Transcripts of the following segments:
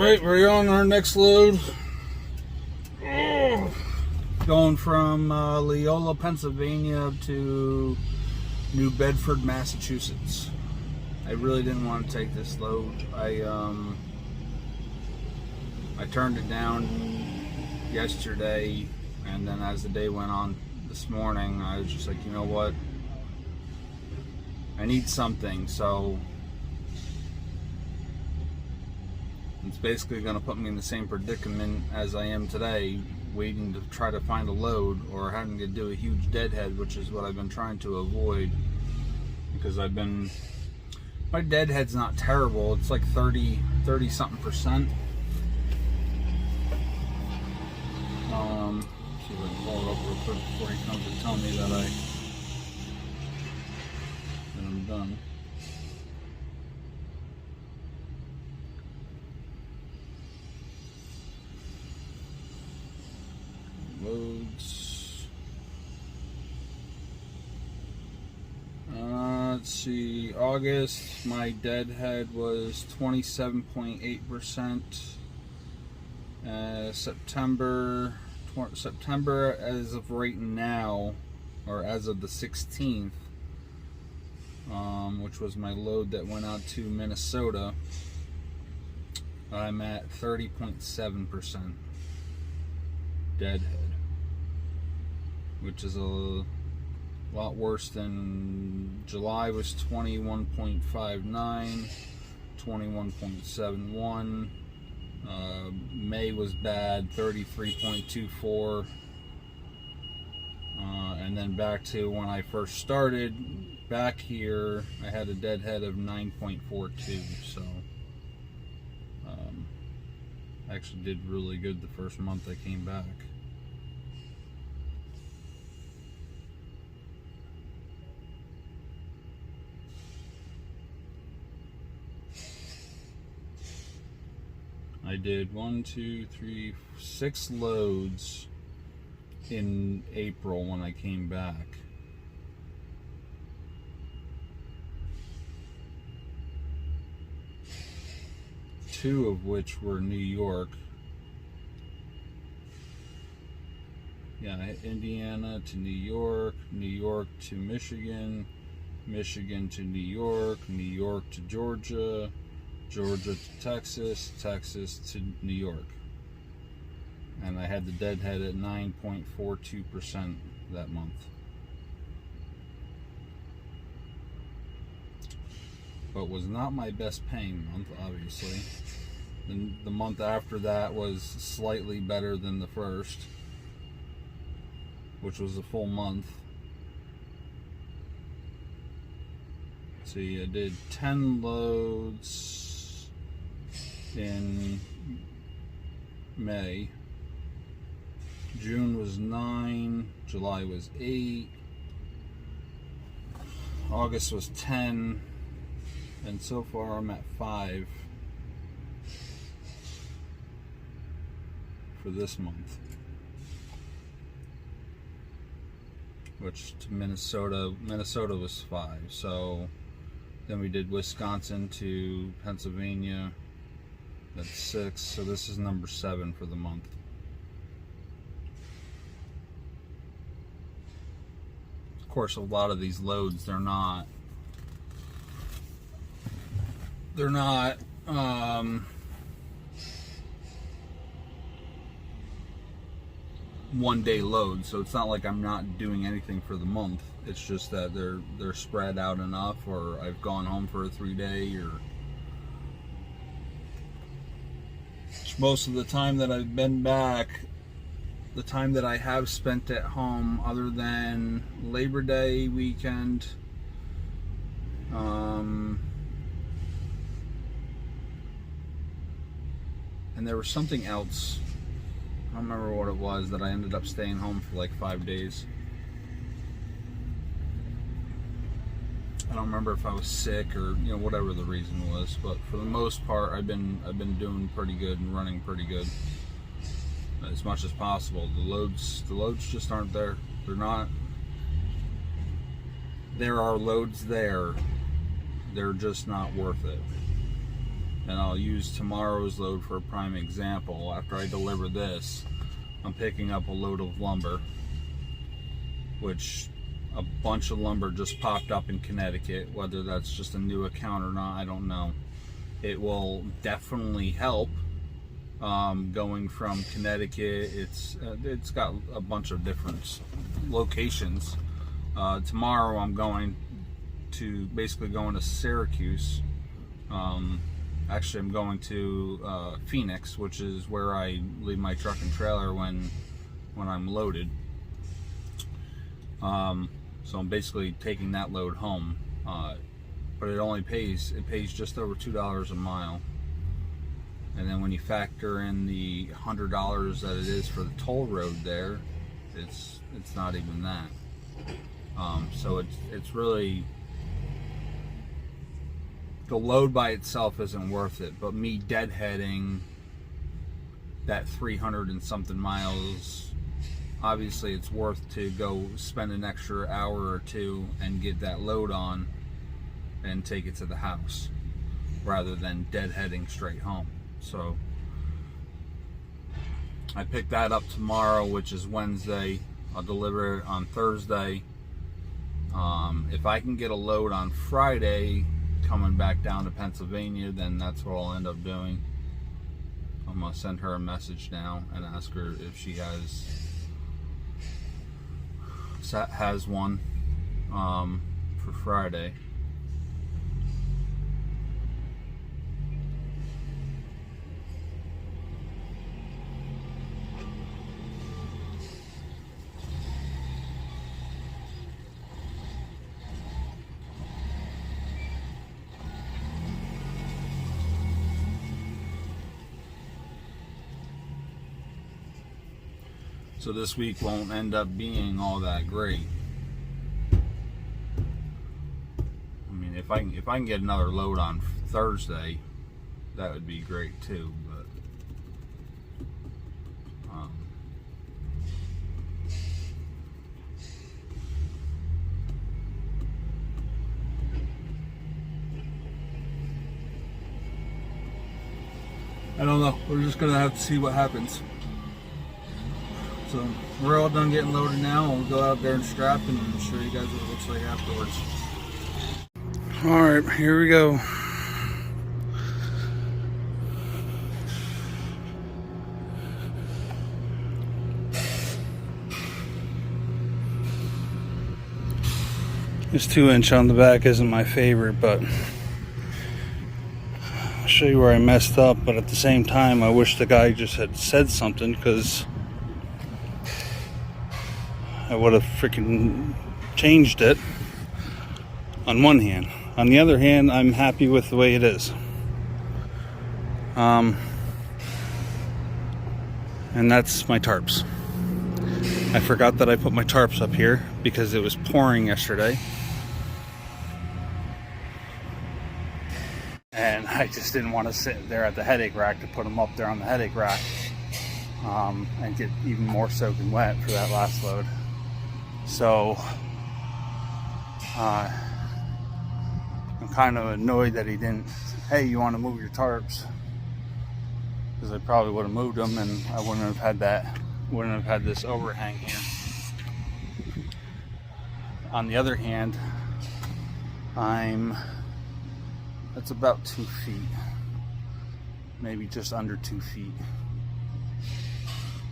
Alright, we're on our next load. Going from Leola, Pennsylvania to New Bedford, Massachusetts. I really didn't want to take this load. I turned it down yesterday, and then as the day went on this morning, I was just like, you know what? I need something, so it's basically going to put me in the same predicament as I am today, waiting to try to find a load or having to do a huge deadhead, which is what I've been trying to avoid, because my deadhead's not terrible. It's like 30 something percent. See if I can pull it up real quick before he comes to tell me that I'm done. Loads. Let's see. August, my deadhead was 27.8%. September, as of right now, or as of the 16th, which was my load that went out to Minnesota, I'm at 30.7% deadhead, which is a lot worse than July was 21.59, 21.71. May was bad, 33.24, and then back to when I first started back here, I had a deadhead of 9.42. So I actually did really good the first month I came back. I did 6 loads in April when I came back. Two of which were New York. Yeah, Indiana to New York, New York to Michigan, Michigan to New York, New York to Georgia, Georgia to Texas, Texas to New York. And I had the deadhead at 9.42% that month. But was not my best paying month, obviously. The month after that was slightly better than the first, which was a full month. See, I did 10 loads in May. June was 9, July was 8, August was 10, and so far I'm at 5 for this month, which to Minnesota was 5. So then we did Wisconsin to Pennsylvania, that's 6, so this is number 7 for the month. Of course, a lot of these loads, they're not one day loads, so it's not like I'm not doing anything for the month. It's just that they're spread out enough, or I've gone home for a 3-day, or most of the time that I've been back, the time that I have spent at home, other than Labor Day weekend, and there was something else, I don't remember what it was, that I ended up staying home for like 5 days. I don't remember if I was sick or whatever the reason was, but for the most part I've been doing pretty good and running pretty good as much as possible. The loads just aren't there. They're not. There are loads there. They're just not worth it. and I'll use tomorrow's load for a prime example. After I deliver this, I'm picking up a load of lumber, which a bunch of lumber just popped up in Connecticut. Whether that's just a new account or not, I don't know. It will definitely help. Going from Connecticut, it's got a bunch of different locations. Tomorrow I'm going to Syracuse. Actually, I'm going to Phoenix, which is where I leave my truck and trailer when I'm loaded. So I'm basically taking that load home, but it pays just over $2 a mile. And then when you factor in the $100 that it is for the toll road there, it's not even that. So it's really, the load by itself isn't worth it, but me deadheading that 300 and something miles, obviously it's worth to go spend an extra hour or two and get that load on and take it to the house rather than deadheading straight home. So I pick that up tomorrow, which is Wednesday. I'll deliver it on Thursday. If I can get a load on Friday coming back down to Pennsylvania, then that's what I'll end up doing. I'm gonna send her a message now and ask her if she has one for Friday. So this week won't end up being all that great. I mean, if I can get another load on Thursday, that would be great too. But I don't know. We're just gonna have to see what happens. So we're all done getting loaded now, and we'll go out there and strap and show you guys what it looks like afterwards. All right, here we go. This 2-inch on the back isn't my favorite, but I'll show you where I messed up. But at the same time, I wish the guy just had said something, because I would have freaking changed it on one hand. On the other hand, I'm happy with the way it is. And that's my tarps. I forgot that I put my tarps up here because it was pouring yesterday. And I just didn't want to sit there at the headache rack to put them up there on the headache rack and get even more soaking wet for that last load. So I'm kind of annoyed that he didn't, hey, you want to move your tarps? Because I probably would have moved them and I wouldn't have had this overhang here. On the other hand, that's about 2 feet, maybe just under 2 feet.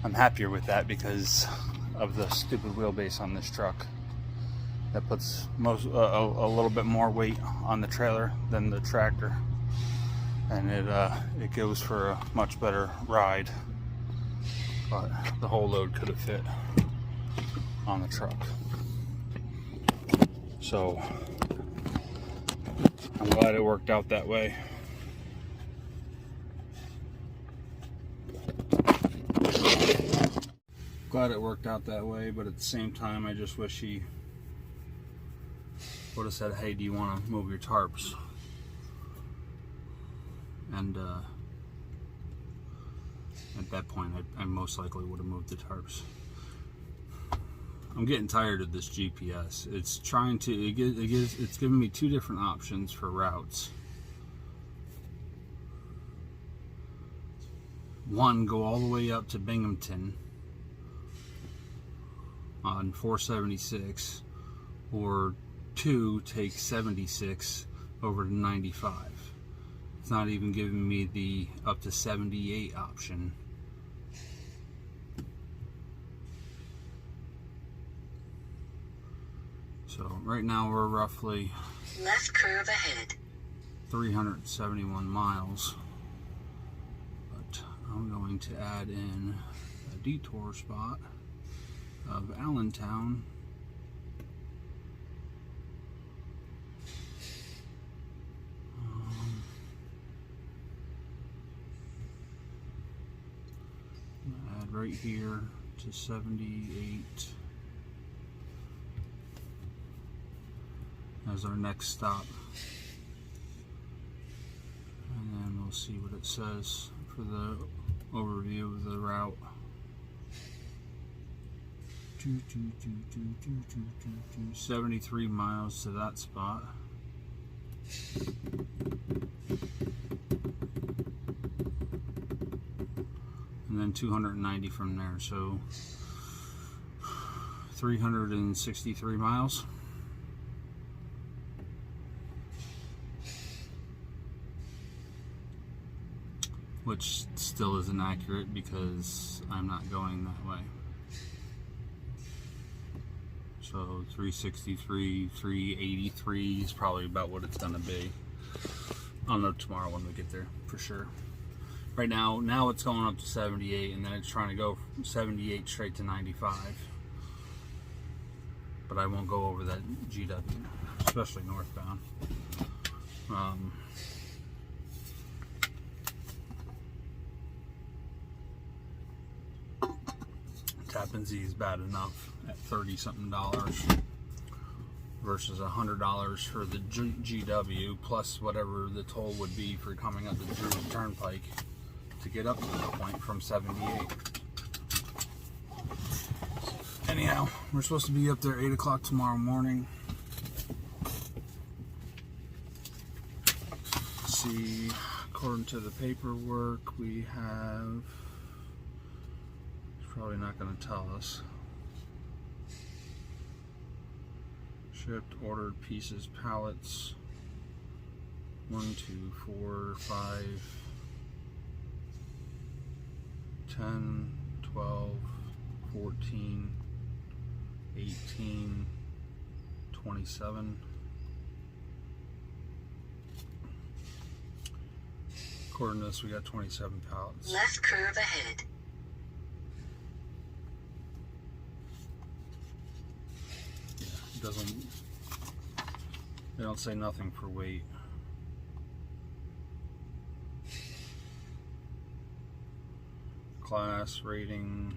I'm happier with that because of the stupid wheelbase on this truck. That puts a little bit more weight on the trailer than the tractor, and it goes for a much better ride. But the whole load could have fit on the truck. So I'm glad it worked out that way. Glad it worked out that way, but at the same time, I just wish he would have said, hey, do you want to move your tarps? And at that point, I most likely would have moved the tarps. I'm getting tired of this GPS. It's giving me 2 different options for routes. one, go all the way up to Binghamton on 476, or two, take 76 over to 95. It's not even giving me the up to 78 option. So right now we're roughly left curve ahead 371 miles, but I'm going to add in a detour spot of Allentown. Add right here to 78 as our next stop, and then we'll see what it says for the overview of the route. 73 miles to that spot. And then 290 from there, so 363 miles. Which still isn't accurate because I'm not going that way. So 363, 383 is probably about what it's gonna be. I'll know tomorrow when we get there for sure. Right now it's going up to 78, and then it's trying to go from 78 straight to 95. But I won't go over that GW, especially northbound. Tappan Zee is bad enough at $30-something versus $100 for the GW, plus whatever the toll would be for coming up the Drew Turnpike to get up to the point from 78. Anyhow, we're supposed to be up there 8 o'clock tomorrow morning. Let's see, according to the paperwork, we have, it's probably not going to tell us. Shipped, ordered, pieces, pallets, 1, 2, 4, 5, 10, 12, 14, 18, 27. According to this, we got 27 pallets. left curve ahead Yeah, it doesn't, they don't say nothing for weight. Class, rating,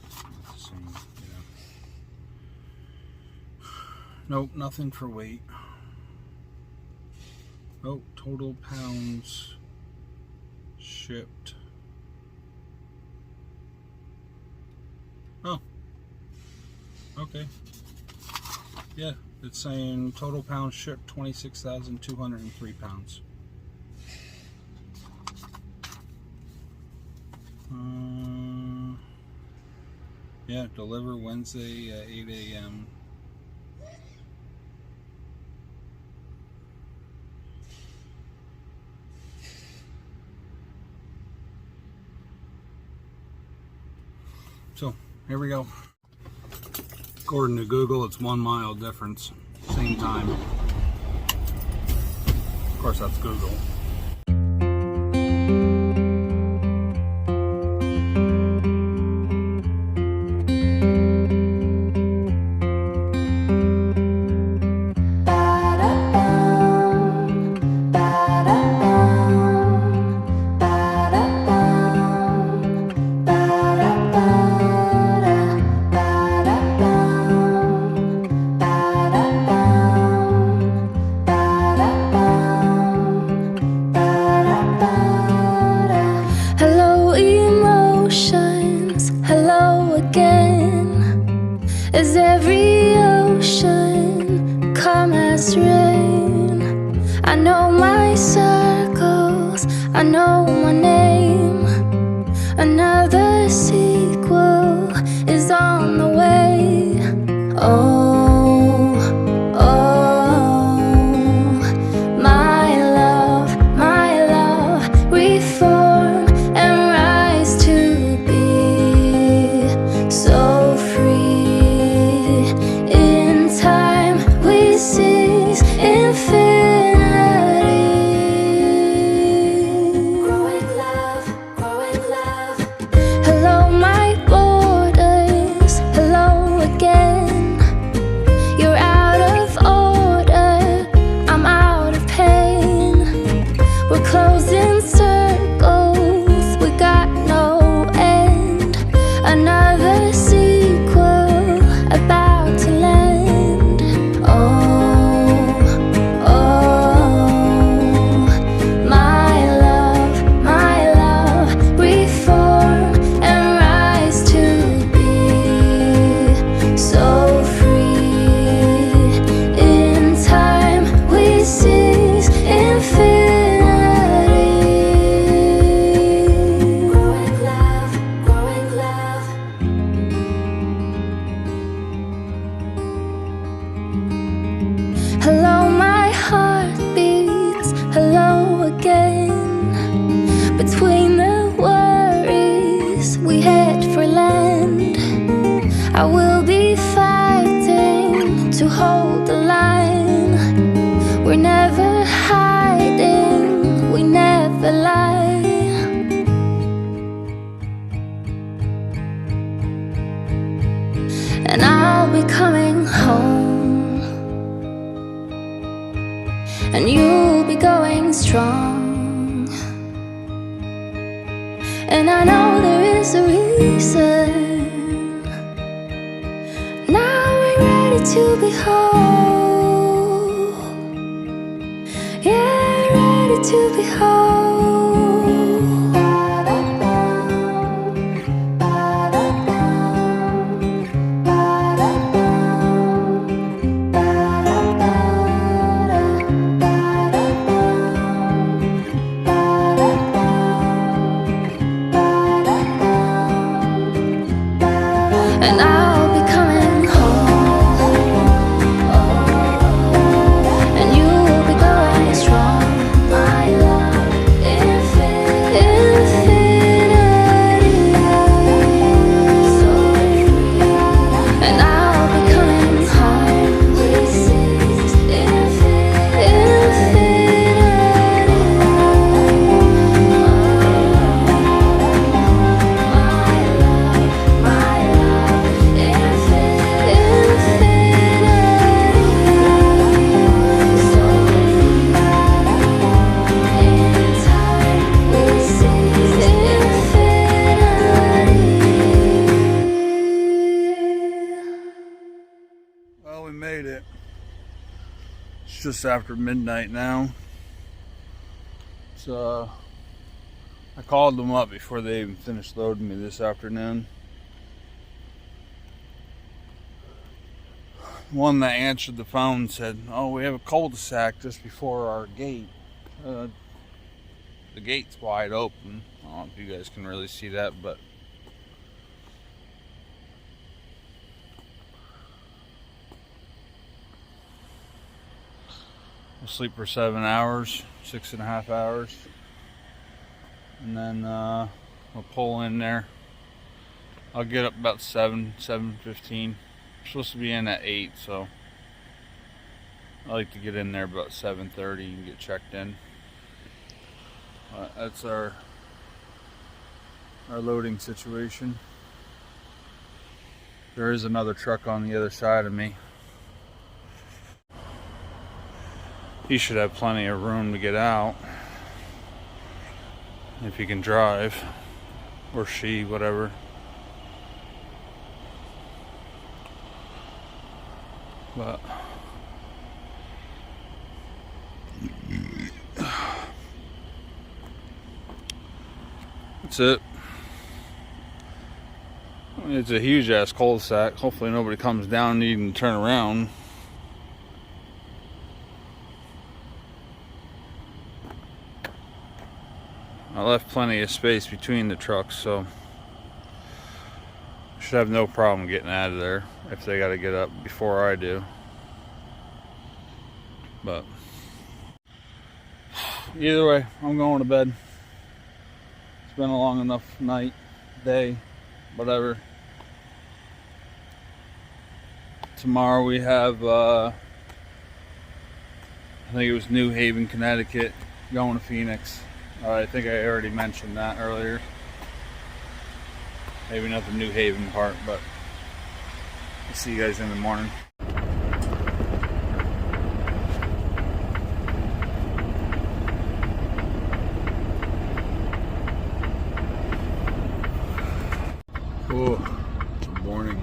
it's the same, yeah. Nope, nothing for weight. Oh, total pounds shipped. Oh, okay. Yeah, it's saying total pounds shipped 26,203 pounds. Yeah, deliver Wednesday at 8 a.m. So, here we go. According to Google, it's 1 mile difference. Same time. Of course, that's Google. Hello, emotions. Hello again. As every ocean come as rain, I know my circle else. I know my name. Another sequel is on the way. Oh, oh, my love, reform and rise to be so free. In time we seize infinity. Growing love, growing love. Hello, my borders. Hello again. You're out of order. I'm out of pain. We're closing circles. We got no end. Another sequel about to land. Oh, oh, my love, reform and rise to be so free. In time we seize infinity. Growing love, growing love. Hello, my heart beats. Hello again. Between the worries, we head for land. I will be fighting to hold the line. We're never hiding, we never lie. And I'll be coming home, and you'll be going strong. And I know there is a reason. Now we're ready to be whole. Yeah, ready to be whole. And I'll be coming home, and you'll be going strong. My love, infinity. And I'll be coming home. Well, we made it. It's just after midnight now. So I called them up before they even finished loading me this afternoon. One that answered the phone said, "Oh, we have a cul-de-sac just before our gate. The gate's wide open." I don't know if you guys can really see that, but we'll sleep for 7 hours, 6.5 hours, and then we'll pull in there. I'll get up about 7:15. I'm supposed to be in at 8, so I like to get in there about 7:30 and get checked in. That's our loading situation. There is another truck on the other side of me. He should have plenty of room to get out if he can drive, or she, whatever. But that's it. I mean, it's a huge ass cul-de-sac. Hopefully nobody comes down needing to turn around. I left plenty of space between the trucks, so should have no problem getting out of there if they got to get up before I do. But either way, I'm going to bed. It's been a long enough night, day, whatever. Tomorrow we have, I think it was New Haven, Connecticut, going to Phoenix. I think I already mentioned that earlier. Maybe not the New Haven part, but I'll see you guys in the morning. Oh, good morning.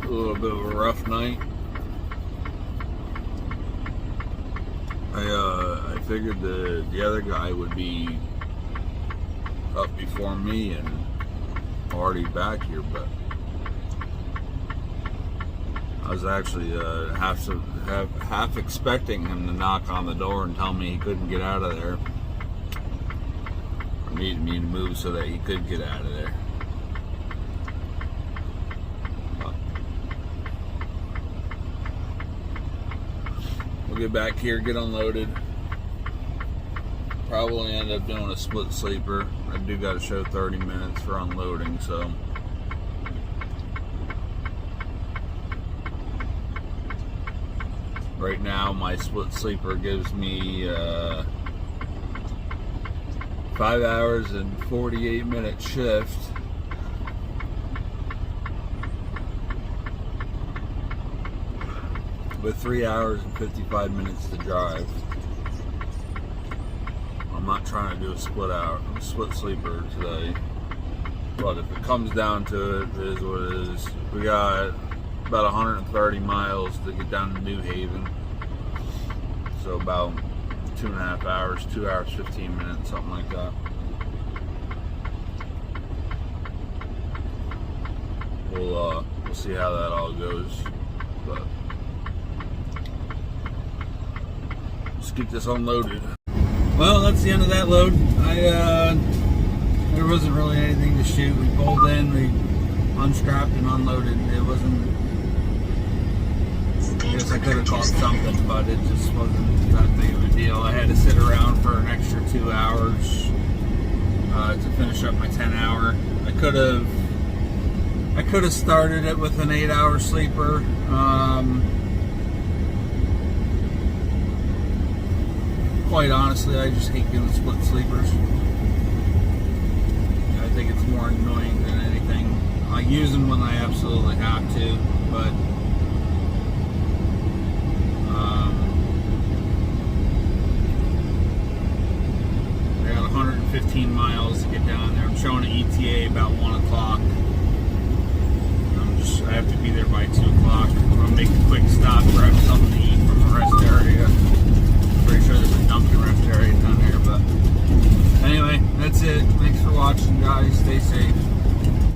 A little bit of a rough night. I figured the other guy would be up before me and already back here, but I was actually half expecting him to knock on the door and tell me he couldn't get out of there, or needed me to move so that he could get out of there. But we'll get back here, get unloaded. Probably end up doing a split sleeper. I do got to show 30 minutes for unloading, so right now my split sleeper gives me 5 hours and 48-minute shift. With 3 hours and 55 minutes to drive. I'm not trying to do a split sleeper today, but if it comes down to it, it is what it is. We got about 130 miles to get down to New Haven, so about 2.5 hours, 2 hours 15 minutes, something like that. We'll see how that all goes, but let's get this unloaded. Well, that's the end of that load. There wasn't really anything to shoot. We pulled in, we unstrapped and unloaded. It wasn't, I guess I could have caught something, but it just wasn't that big of a deal. I had to sit around for an extra 2 hours to finish up my 10-hour. I could have started it with an 8-hour sleeper. Quite honestly, I just hate doing split sleepers. I think it's more annoying than anything. I use them when I absolutely have to, but I got 115 miles to get down there. I'm showing an ETA about 1 o'clock. I have to be there by 2 o'clock. I'm going to make a quick stop, grab something to eat from the rest area. Pretty sure there's a Dunkin' rest area down here, but anyway, that's it. Thanks for watching, guys. Stay safe.